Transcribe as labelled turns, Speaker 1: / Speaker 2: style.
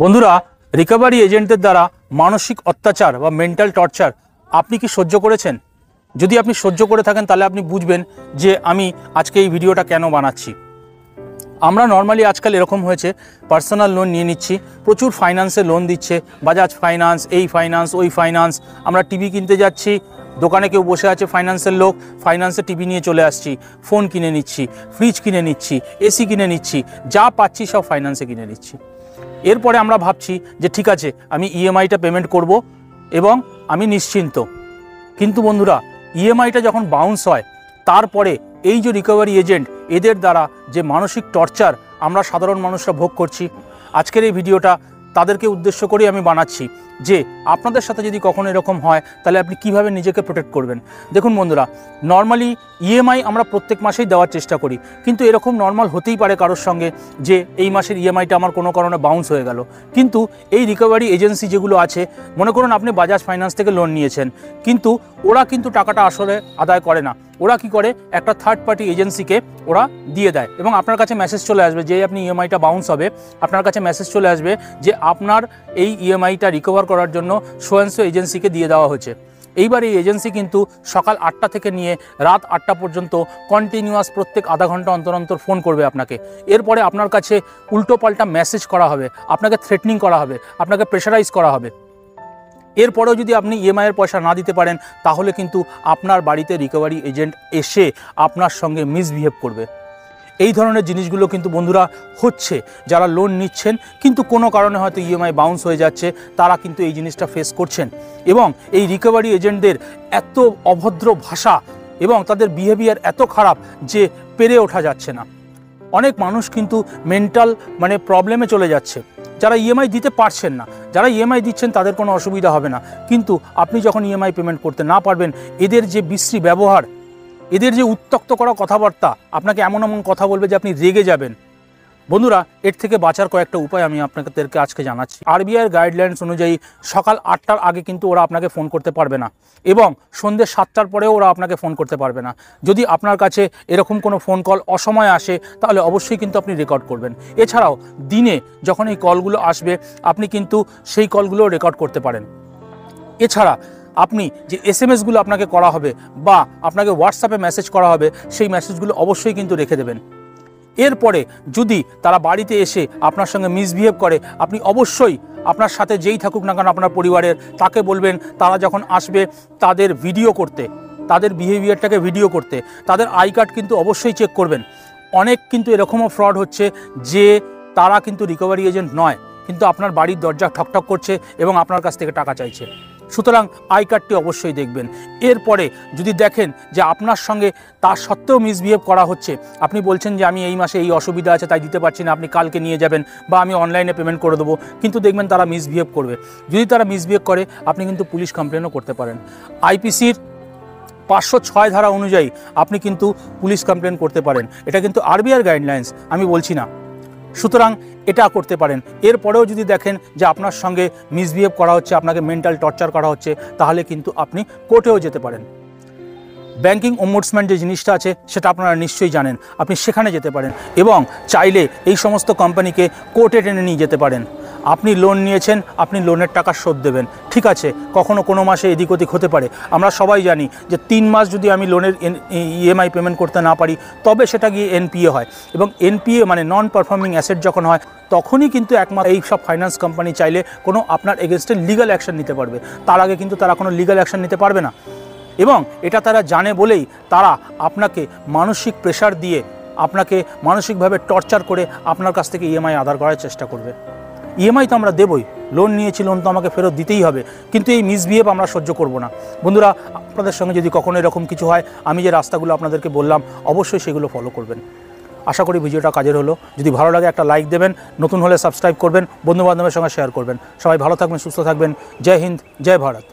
Speaker 1: বন্ধুরা, রিকভারি এজেন্টদের দ্বারা মানসিক অত্যাচার বা মেন্টাল টর্চার আপনি কি সহ্য করেছেন? যদি আপনি সহ্য করে থাকেন তাহলে আপনি বুঝবেন যে আমি আজকে এই ভিডিওটা কেন বানাচ্ছি। আমরা নর্মালি আজকাল এরকম হয়েছে, পার্সোনাল লোন নিয়ে নিচ্ছি, প্রচুর ফাইন্যান্সে লোন দিচ্ছে, বাজাজ ফাইন্যান্স, এই ফাইন্যান্স, ওই ফাইন্যান্স। আমরা টিভি কিনতে যাচ্ছি, দোকানে কেউ বসে আছে ফাইন্যান্সের লোক, ফাইন্যান্সে টিভি নিয়ে চলে আসছি, ফোন কিনে নিচ্ছি, ফ্রিজ কিনে নিচ্ছি, এসি কিনে নিচ্ছি, যা পাচ্ছি সব ফাইন্যান্সে কিনে নিচ্ছি। এরপরে আমরা ভাবছি যে ঠিক আছে, আমি ইএমআইটা পেমেন্ট করব এবং আমি নিশ্চিন্ত। কিন্তু বন্ধুরা, ইএমআইটা যখন বাউন্স হয়, তারপরে এই যে রিকভারি এজেন্ট, এদের দ্বারা যে মানসিক টর্চার আমরা সাধারণ মানুষরা ভোগ করছি, আজকের এই ভিডিওটা তাদেরকে উদ্দেশ্য করে আমি বানাচ্ছি যে আপনাদের সাথে যদি কখনো এরকম হয় তাহলে আপনি কিভাবে নিজেকে প্রোটেক্ট করবেন। দেখুন বন্ধুরা, নর্মালি ইএমআই আমরা প্রত্যেক মাসেই দেওয়ার চেষ্টা করি, কিন্তু এরকম নর্মাল হতেই পারে কারোর সঙ্গে যে এই মাসের ইএমআইটা আমার কোনো কারণে বাউন্স হয়ে গেল। কিন্তু এই রিকভারি এজেন্সি যেগুলো আছে, মনে করুন আপনি বাজাজ ফাইন্যান্স থেকে লোন নিয়েছেন, কিন্তু ওরা কিন্তু টাকাটা আসলে আদায় করে না। ওরা কি করে, একটা থার্ড পার্টি এজেন্সিকে ওরা দিয়ে দেয় এবং আপনার কাছে মেসেজ চলে আসবে যে আপনি ইএমআইটা বাউন্স হবে, আপনার কাছে মেসেজ চলে আসবে যে আপনার এই ইএমআইটা রিকভার করার জন্য সোয়েন্সো এজেন্সিকে দিয়ে দেওয়া হয়েছে। এইবার এই এজেন্সি কিন্তু সকাল 8টা থেকে নিয়ে রাত 8টা পর্যন্ত কন্টিনিউয়াস প্রত্যেক আধা ঘন্টা অন্তর অন্তর ফোন করবে আপনাকে। এরপরে আপনার কাছে উল্টোপাল্টা মেসেজ করা হবে, আপনাকে থ্রেটনিং করা হবে, আপনাকে প্রেশারাইজ করা হবে। এরপরেও যদি আপনি ইএমআইয়ের পয়সা না দিতে পারেন, তাহলে কিন্তু আপনার বাড়িতে রিকভারি এজেন্ট এসে আপনার সঙ্গে মিসবিহেভ করবে। এই ধরনের জিনিসগুলো কিন্তু বন্ধুরা হচ্ছে। যারা লোন নিচ্ছেন কিন্তু কোনো কারণে হয়তো ইএমআই বাউন্স হয়ে যাচ্ছে, তারা কিন্তু এই জিনিসটা ফেস করছেন। এবং এই রিকভারি এজেন্টদের এত অভদ্র ভাষা এবং তাদের বিহেভিয়ার এত খারাপ যে পেরে ওঠা যাচ্ছে না। অনেক মানুষ কিন্তু মেন্টাল প্রবলেমে চলে যাচ্ছে, যারা ইএমআই দিতে পারছেন না। যারা ইএমআই দিচ্ছেন তাদের কোনো অসুবিধা হবে না, কিন্তু আপনি যখন ইএমআই পেমেন্ট করতে না পারবেন, এদের যে বিশ্রী ব্যবহার, এদের যে উত্ত্যক্ত করা কথাবার্তা, আপনাকে এমন এমন কথা বলবে যে আপনি রেগে যাবেন। বন্ধুরা, এর থেকে বাঁচার কয়েকটা উপায় আমি আপনাদেরকে আজকে জানাচ্ছি। আরবিআইয়ের গাইডলাইন্স অনুযায়ী সকাল 8টার আগে কিন্তু ওরা আপনাকে ফোন করতে পারবে না এবং সন্ধ্যে 7টার পরেও ওরা আপনাকে ফোন করতে পারবে না। যদি আপনার কাছে এরকম কোনো ফোন কল অসময়ে আসে, তাহলে অবশ্যই কিন্তু আপনি রেকর্ড করবেন। এছাড়াও দিনে যখন এই কলগুলো আসবে, আপনি কিন্তু সেই কলগুলো রেকর্ড করতে পারেন। এছাড়া আপনি যে এসএমএসগুলো আপনাকে করা হবে বা আপনাকে হোয়াটসঅ্যাপে মেসেজ করা হবে, সেই মেসেজগুলো অবশ্যই কিন্তু রেখে দেবেন। এরপরে যদি তারা বাড়িতে এসে আপনার সঙ্গে মিসবিহেভ করে, আপনি অবশ্যই আপনার সাথে যেই থাকুক না কেন আপনার পরিবারের, তাকে বলবেন তারা যখন আসবে তাদের ভিডিও করতে, তাদের বিহেভিয়ারটাকে ভিডিও করতে, তাদের আই কার্ড কিন্তু অবশ্যই চেক করবেন। অনেক কিন্তু এরকমও ফ্রড হচ্ছে যে তারা কিন্তু রিকভারি এজেন্ট নয়, কিন্তু আপনার বাড়ির দরজা ঠকঠক করছে এবং আপনার কাছ থেকে টাকা চাইছে। সুতরাং আই কার্ডটি অবশ্যই দেখবেন। এরপরে যদি দেখেন যে আপনার সঙ্গে তার সত্ত্বেও মিসবিহেভ করা হচ্ছে, আপনি বলছেন যে আমি এই মাসে এই অসুবিধা আছে তাই দিতে পারছি না, আপনি কালকে নিয়ে যাবেন বা আমি অনলাইনে পেমেন্ট করে দেবো, কিন্তু দেখবেন তারা মিসবিহেভ করবে। যদি তারা মিসবিহেভ করে, আপনি কিন্তু পুলিশ কমপ্লেনও করতে পারেন। আইপিসির 506 ধারা অনুযায়ী আপনি কিন্তু পুলিশ কমপ্লেন করতে পারেন। এটা কিন্তু আরবিআইয়ের গাইডলাইন্স, আমি বলছি না। সুতরাং এটা করতে পারেন। এরপরেও যদি দেখেন যে আপনার সঙ্গে মিসবিহেভ করা হচ্ছে, আপনাকে মেন্টাল টর্চার করা হচ্ছে, তাহলে কিন্তু আপনি কোর্টেও যেতে পারেন। ব্যাংকিং ওম্বুডসম্যান যে জিনিসটা আছে সেটা আপনারা নিশ্চয়ই জানেন, আপনি সেখানে যেতে পারেন এবং চাইলে এই সমস্ত কোম্পানিকে কোর্টে টেনে নিয়ে যেতে পারেন। আপনি লোন নিয়েছেন, আপনি লোনের টাকা শোধ দেবেন, ঠিক আছে, কখনো কোনো মাসে এদিক ওদিক হতে পারে। আমরা সবাই জানি যে 3 মাস যদি আমি লোনের ইএমআই পেমেন্ট করতে না পারি, তবে সেটা গিয়ে এনপিএ হয় এবং এনপিএ নন পারফর্মিং অ্যাসেট যখন হয়, তখনই কিন্তু একমাত্র এই সব ফাইন্যান্স কোম্পানি চাইলে কোনো আপনার এগেনস্টে লিগ্যাল অ্যাকশন নিতে পারবে। তার আগে কিন্তু তারা কোনো লিগ্যাল অ্যাকশন নিতে পারবে না এবং এটা তারা জানে বলেই তারা আপনাকে মানসিক প্রেশার দিয়ে, আপনাকে মানসিকভাবে টর্চার করে আপনার কাছ থেকে ইএমআই আদায় করার চেষ্টা করবে। ইএমআই তো আমরা দেবই, লোন নিয়েছি, লোন তো আমাকে ফেরত দিতেই হবে, কিন্তু এই মিসবিহেভ আমরা সহ্য করব না। বন্ধুরা, আপনাদের সঙ্গে যদি কখনো এরকম কিছু হয়, আমি যে রাস্তাগুলো আপনাদেরকে বললাম অবশ্যই সেগুলো ফলো করবেন। আশা করি ভিডিওটা কাজের হলো। যদি ভালো লাগে একটা লাইক দেবেন, নতুন হলে সাবস্ক্রাইব করবেন, বন্ধুবান্ধবের সঙ্গে শেয়ার করবেন। সবাই ভালো থাকবেন, সুস্থ থাকবেন। জয় হিন্দ, জয় ভারত।